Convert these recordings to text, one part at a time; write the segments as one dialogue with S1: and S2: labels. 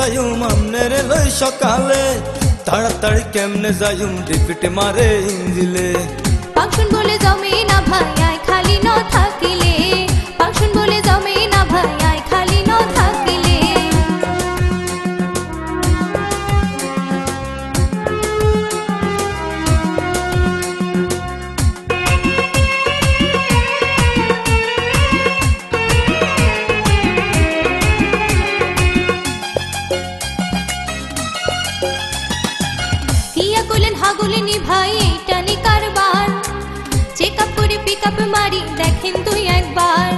S1: যাইম আমনের লই সকালে তাড়াতাড়ি কেমনে যাইম রিপিট মারে ইঞ্জিলে
S2: ফাংশন বলে জমে না ভাই আয় খালি ন থাকিলে ফাংশন বলে জমে না ভাই আয় খালি ন থাকিলে হাগুলিনি ভাই এইটা নি কারবার চেকআপ করে পিকআপ মারি দেখেন তুই একবার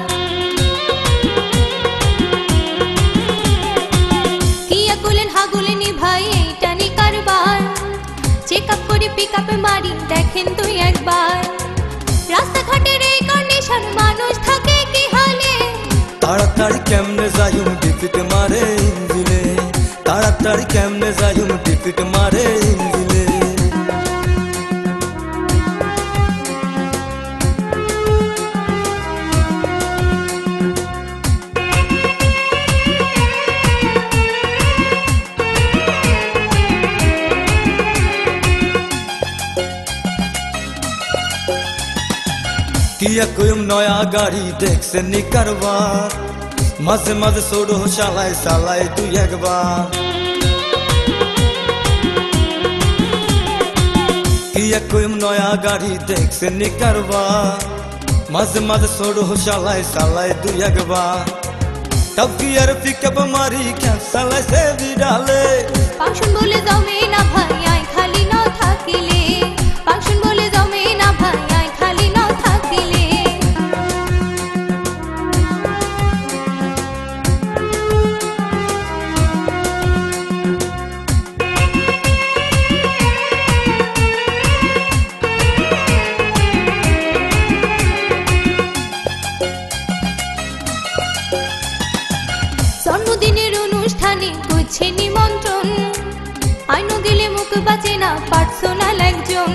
S2: কিয়া কইলেন হাগুলিনি ভাই এইটা নি কারবার চেকআপ করে পিকআপ মারি দেখেন তুই একবার রাস্তাঘাটের এই কন্ডিশন মানুষ থাকে কি হালে
S1: তাড়াতাড়ি কেমনে যাইম রিপিট মারে ইঞ্জিলে তাড়াতাড়ি কেমনে যাইম রিপিট মারে ইঞ্জিলে किया कोई नया गाड़ी देख से निकरबार मजे मजे सोडो शालाय सालाय तू एक बार किया कोई नया गाड़ी देख से निकरबार मजे मजे सोडो शालाय सालाय तू एक बार तब की यार पिकअप मारी क्या सालाय से भी डाले
S2: फांक्शन बोले जमे ना भाई आय खाली न থাকিলে फांक्शन बोले जमे ना भाई आय खाली न থাকিলে জন্মদিনের অনুষ্ঠানে করছে নিমন্ত্রণ আইনো গেলে মুখ বাঁচে না পার্সোনাল একজন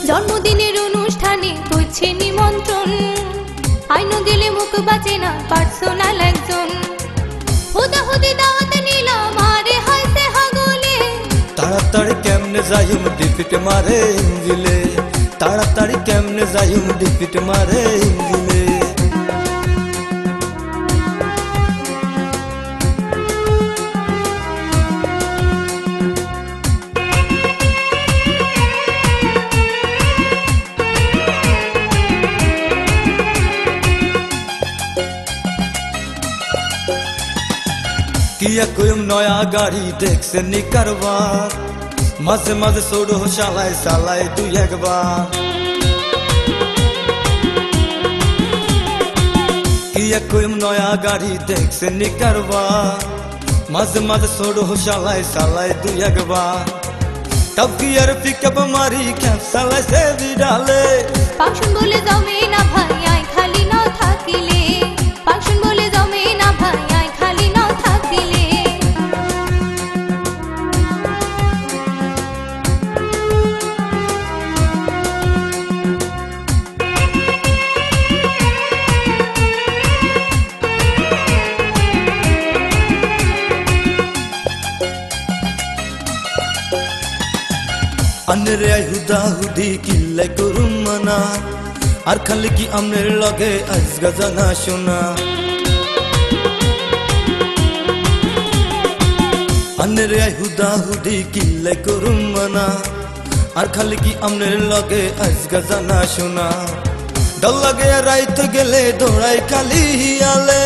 S2: জন্মদিনের অনুষ্ঠানে করছে নিমন্ত্রণ আইনো গেলে মুখ বাঁচে না পার্সোনাল একজন হুদা হুদি দাওয়াত নিলাম আরে হাসে হাগুলে
S1: তাড়াতাড়ি কেমনে যাইম রিপিট মারে ইঞ্জিলে তাড়াতাড়ি কেমনে যাইম রিপিট মারে ইঞ্জিলে किया कोई नया गाड़ी देख से निकरबार मजे मजे सोडो शालाय सालाय तू एक बार किया कोई नया गाड़ी देख से निकरबार मजे मजे सोडो शालाय सालाय तू एक बार तब की यार पिकअप मारी क्या सालाय से भी डाले
S2: ফাংশন বলে জমে না ভাই আয় খালি ন থাকিলে ফাংশন বলে জমে না ভাই আয় খালি ন থাকিলে
S1: अनरे हुदा हुदी किल्ले करुम मना আর খালি কি আমনের লগে আজগা জানা শোনা আনরে হুদা হুদি কিল্লে করুম মানা আর খালি কি আমনের লগে আজগা জানা শোনা দল লাগে রাইত গেলে দৌড়াই খালি হিয়ালে